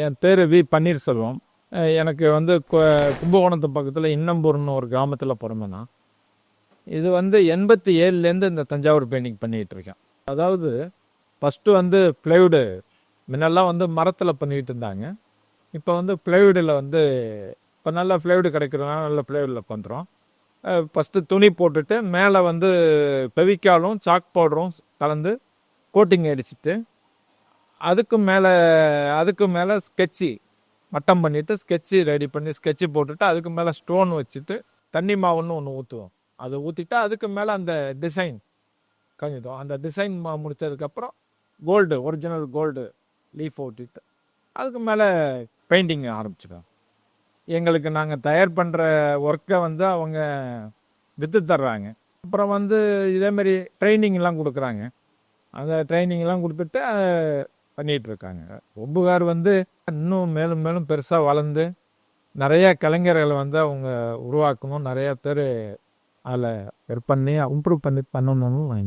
என் பேர் வி பன்னீர்செல்வம். எனக்கு வந்து கும்பகோணத்து பக்கத்தில் இன்னம்பூர்னு ஒரு கிராமத்தில் பிறந்தேன் நான். இது வந்து 87லேருந்து இந்த தஞ்சாவூர் பெயிண்டிங் பண்ணிகிட்டு இருக்கேன். அதாவது ஃபஸ்ட்டு வந்து ப்ளைவுடு, முன்னெல்லாம் வந்து மரத்தில் பண்ணிகிட்டு இருந்தாங்க. இப்போ வந்து ப்ளைவுடில் வந்து இப்போ நல்லா ப்ளைவுடு கிடைக்கிறதுனால நல்ல ப்ளைவுடில் பண்ணுறோம். ஃபஸ்ட்டு துணி போட்டுட்டு மேலே வந்து பெவிக்காலும் சாக் பவுடரும் கலந்து கோட்டிங் அடிச்சுட்டு அதுக்கு மேலே ஸ்கெட்சு மட்டம் பண்ணிவிட்டு ஸ்கெட்சு ரெடி பண்ணி ஸ்கெட்சு போட்டுட்டு அதுக்கு மேலே ஸ்டோன் வச்சுட்டு தண்ணி மாவுன்னு ஒன்று ஊற்றுவோம். அதை ஊற்றிட்டு அதுக்கு மேலே அந்த டிசைன் கழிதோம். அந்த டிசைன் முடித்ததுக்கப்புறம் கோல்டு, ஒரிஜினல் கோல்டு லீஃப் ஓட்டிட்டு அதுக்கு மேலே பெயிண்டிங் ஆரம்பிச்சிடுவோம். எங்களுக்கு நாங்கள் தயார் பண்ணுற ஒர்க்கை வந்து அவங்க விற்று தர்றாங்க. அப்புறம் வந்து இதேமாரி ட்ரைனிங்லாம் கொடுக்குறாங்க. அந்த ட்ரைனிங்லாம் கொடுத்துட்டு பண்ணிகிட்ருக்காங்க. பூம்புகார் வந்து இன்னும் மேலும் மேலும் பெருசாக வளர்ந்து நிறைய கலைஞர்களை வந்து அவங்க உருவாக்கணும். நிறையா பேர் அதில் பண்ணி இம்ப்ரூவ் பண்ணி பண்ணணும்னு நான்